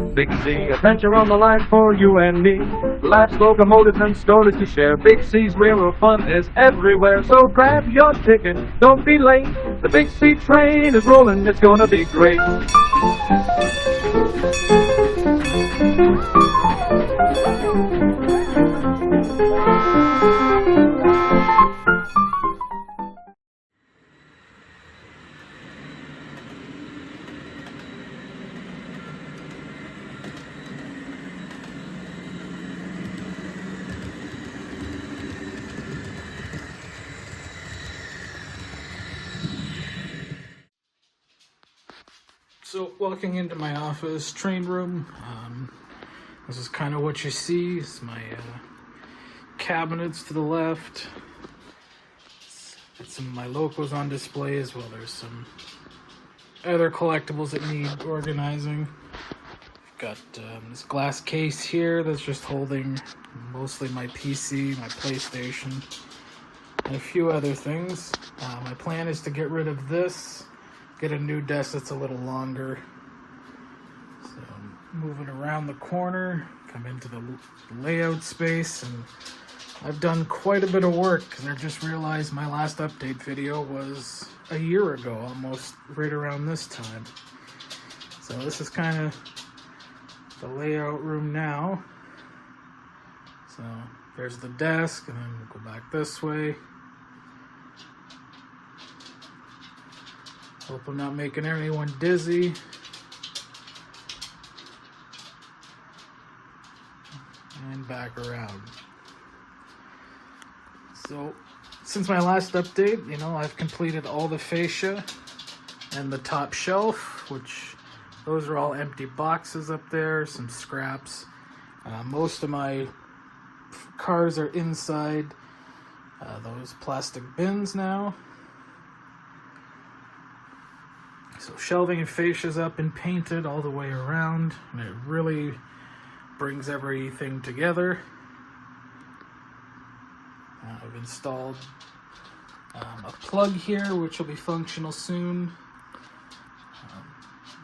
with Big C. Adventure on the line for you and me. Life's locomotives and stories to share. Big C's railroad fun is everywhere. So grab your ticket, don't be late. The Big C train is rolling, it's gonna be great. So walking into my office train room, this is kind of what you see. It's my cabinets to the left. Got some of my locos on display as well. There's some other collectibles that need organizing. I've got this glass case here that's just holding mostly my PC, my PlayStation, and a few other things. My plan is to get rid of this. Get a new desk that's a little longer. So moving around the corner, come into the layout space, and I've done quite a bit of work because I just realized my last update video was a year ago, almost right around this time. So this is kind of the layout room now. So there's the desk, and then we'll go back this way. Hope I'm not making anyone dizzy. And back around. So, since my last update, I've completed all the fascia and the top shelf, which those are all empty boxes up there, some scraps. Most of my cars are inside those plastic bins now. So shelving and fascia's up and painted all the way around, and it really brings everything together. I've installed a plug here, which will be functional soon.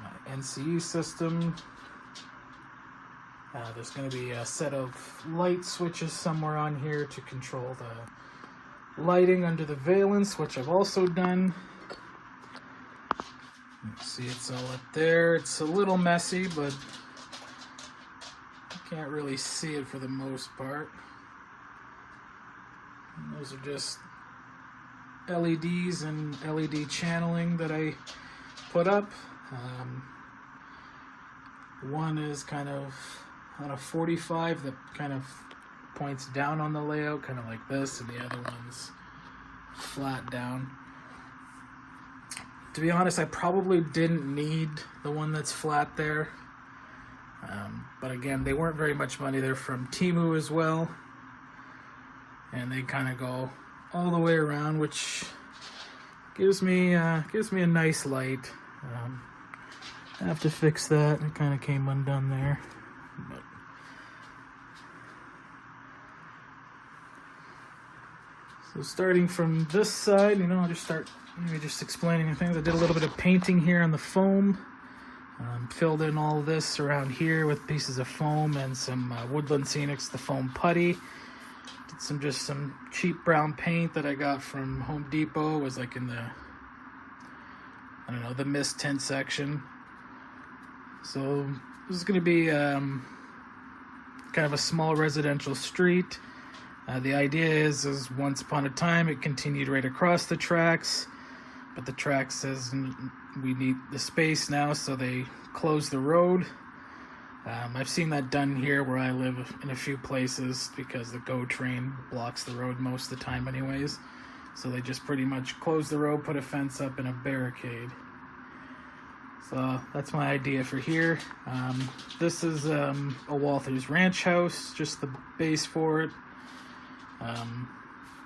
My NCE system. There's going to be a set of light switches somewhere on here to control the lighting under the valence, which I've also done. See, it's all up there. It's a little messy, but you can't really see it for the most part. And those are just LEDs and LED channeling that I put up. One is kind of on a 45 that kind of points down on the layout, kind of like this, and the other one's flat down. To be honest, I probably didn't need the one that's flat there. But again, they weren't very much money. They're from Temu as well. And they kind of go all the way around, which gives me a nice light. I have to fix that. It kind of came undone there. But so starting from this side, I'll just start explaining things. I did a little bit of painting here on the foam. Filled in all of this around here with pieces of foam and some Woodland Scenics, the foam putty. Did just some cheap brown paint that I got from Home Depot. It was like in the, the mist tint section. So this is going to be kind of a small residential street. The idea is once upon a time it continued right across the tracks, but the track says we need the space now, so they closed the road. I've seen that done here where I live in a few places because the GO train blocks the road most of the time anyways. So they just pretty much close the road, put a fence up and a barricade. So that's my idea for here. This is a Walther's Ranch house, just the base for it.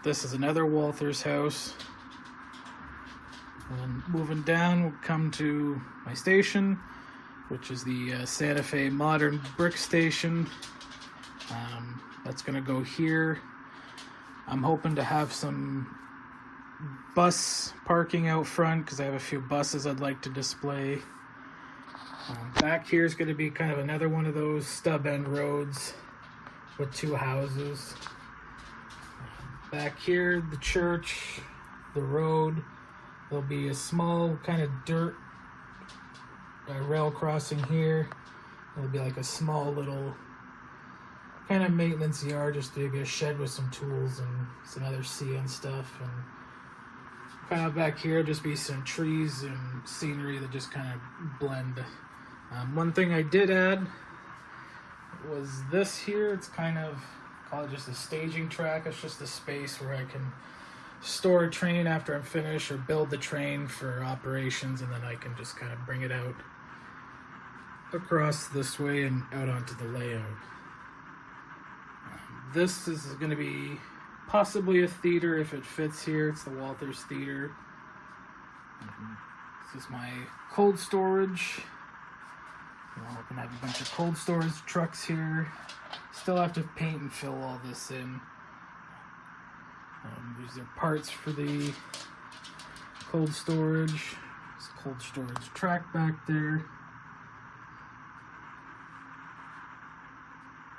This is another Walther's house. And moving down, we'll come to my station, which is the Santa Fe Modern Brick Station. That's going to go here. I'm hoping to have some bus parking out front because I have a few buses I'd like to display. Back here is going to be kind of another one of those stub end roads with two houses. Back here, the church, the road. There'll be a small kind of dirt rail crossing here. There'll be like a small little kind of maintenance yard, just maybe a shed with some tools and some other CN stuff. And kind of back here, just be some trees and scenery that just kind of blend. One thing I did add was this here. It's kind of, call it just a staging track. It's just a space where I can store a train after I'm finished, or build the train for operations, and then I can just kind of bring it out across this way and out onto the layout. This is going to be possibly a theater if it fits here. It's the Walters Theater. This is my cold storage. We're going to have a bunch of cold storage trucks here. Still have to paint and fill all this in. These are parts for the cold storage. There's a cold storage track back there.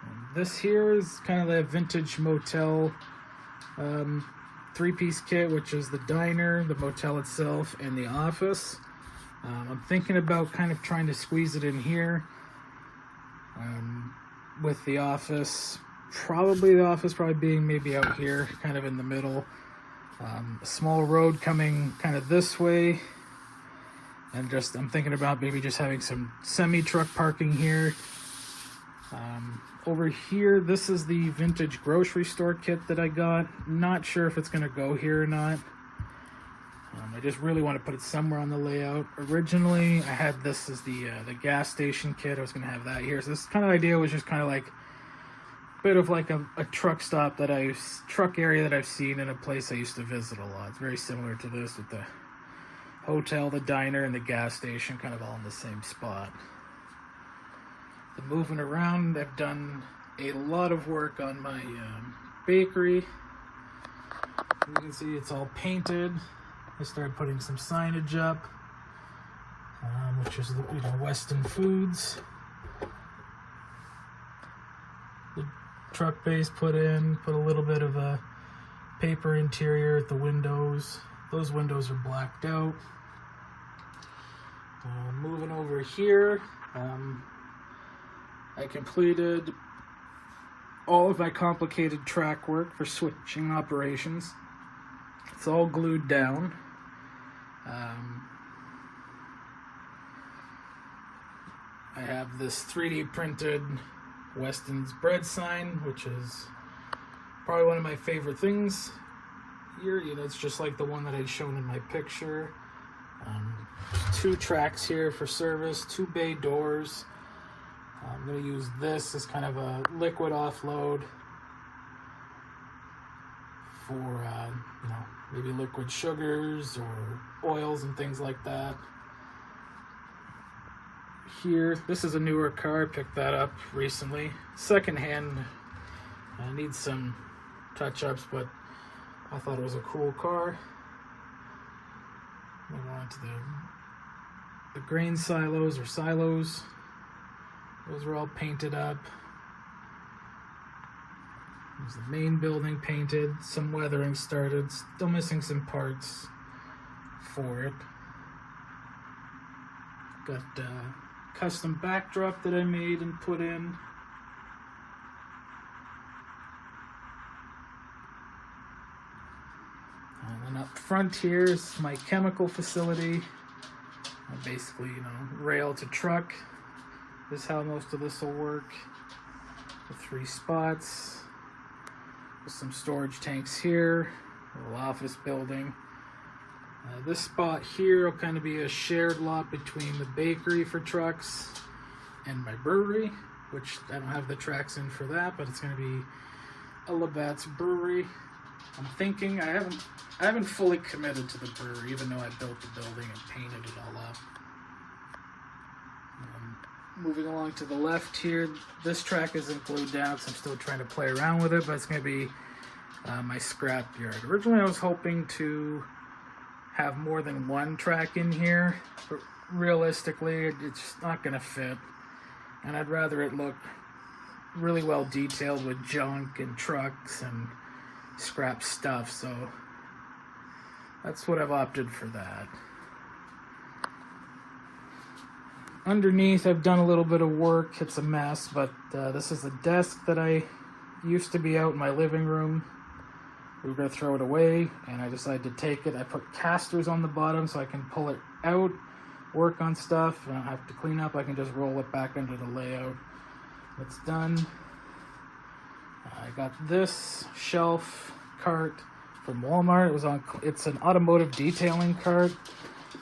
And this here is kind of the vintage motel three-piece kit, which is the diner, the motel itself, and the office. I'm thinking about kind of trying to squeeze it in here with the office. Probably the office being maybe out here, kind of in the middle. A small road coming kind of this way. And just, I'm thinking about maybe just having some semi-truck parking here. Over here, this is the vintage grocery store kit that I got. Not sure if it's going to go here or not. I just really want to put it somewhere on the layout. Originally, I had this as the gas station kit. I was going to have that here. So this kind of idea was just kind of like a bit of like a truck stop truck area that I've seen in a place I used to visit a lot. It's very similar to this with the hotel, the diner, and the gas station kind of all in the same spot. The moving around, I've done a lot of work on my bakery. You can see it's all painted. I started putting some signage up, which is, Weston Foods. The truck base put a little bit of a paper interior at the windows. Those windows are blacked out. Moving over here, I completed all of my complicated track work for switching operations. It's all glued down. I have this 3D printed Weston's bread sign, which is probably one of my favorite things here. It's just like the one that I'd shown in my picture. 2 tracks here for service, 2 bay doors. I'm going to use this as kind of a liquid offload for, maybe liquid sugars or oils and things like that. Here, this is a newer car. I picked that up recently. Secondhand. Needs some touch-ups, but I thought it was a cool car. Move on to the grain silos or silos. Those are all painted up. There's the main building painted. Some weathering started. Still missing some parts for it. Got a custom backdrop that I made and put in. And then up front here is my chemical facility. Basically, rail to truck. This is how most of this will work. The 3 spots. With some storage tanks here. A little office building. This spot here will kind of be a shared lot between the bakery for trucks and my brewery, which I don't have the tracks in for that, but it's going to be a Labatt's brewery. I'm thinking, I haven't fully committed to the brewery, even though I built the building and painted it all up. Moving along to the left here, this track isn't glued down because I'm still trying to play around with it, but it's going to be my scrap yard. Originally I was hoping to have more than one track in here, but realistically it's just not gonna fit, and I'd rather it look really well detailed with junk and trucks and scrap stuff, so that's what I've opted for that. Underneath, I've done a little bit of work. It's a mess, but this is a desk that I used to be out in my living room. We were going to throw it away, and I decided to take it. I put casters on the bottom so I can pull it out, work on stuff. I don't have to clean up. I can just roll it back under the layout. It's done. I got this shelf cart from Walmart. It's an automotive detailing cart.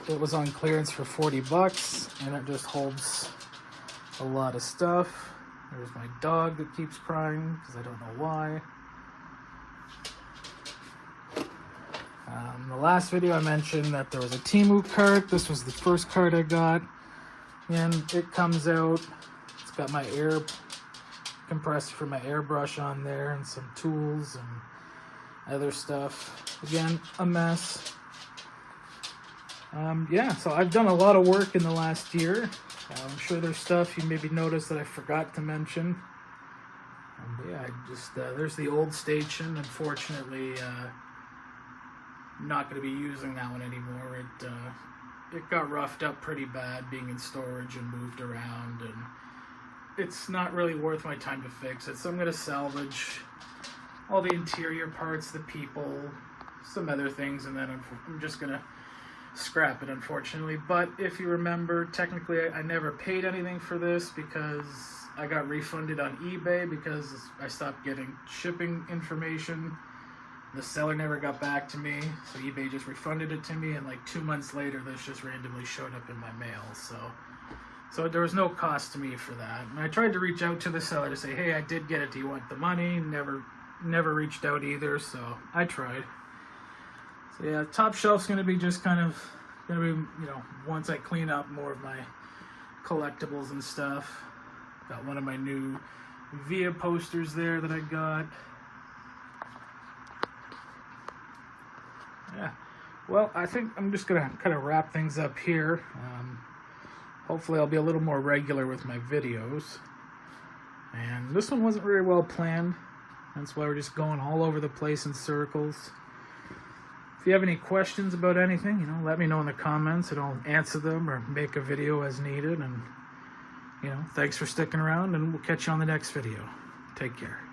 It was on clearance for $40, and it just holds a lot of stuff. There's my dog that keeps crying because I don't know why. The last video I mentioned that there was a Temu cart. This was the first cart I got, and it comes out. It's got my air compressor for my airbrush on there, and some tools and other stuff. Again, a mess. Yeah, so I've done a lot of work in the last year. I'm sure there's stuff you maybe noticed that I forgot to mention. Yeah, I just there's the old station. Unfortunately, not going to be using that one anymore. It got roughed up pretty bad being in storage and moved around, and it's not really worth my time to fix it. So I'm going to salvage all the interior parts, the people, some other things, and then I'm just going to scrap it, unfortunately. But if you remember, technically I never paid anything for this because I got refunded on eBay because I stopped getting shipping information. The seller never got back to me, so eBay just refunded it to me, and like 2 months later this just randomly showed up in my mail. So there was no cost to me for that. And I tried to reach out to the seller to say, hey, I did get it, do you want the money? Never reached out either, so I tried. So yeah, top shelf's gonna be just kind of once I clean up more of my collectibles and stuff. Got one of my new Via posters there that I got. Yeah, well, I think I'm just gonna kind of wrap things up here. Hopefully I'll be a little more regular with my videos. And this one wasn't very well planned. That's why we're just going all over the place in circles. If you have any questions about anything, let me know in the comments and I'll answer them or make a video as needed. And, thanks for sticking around, and we'll catch you on the next video. Take care.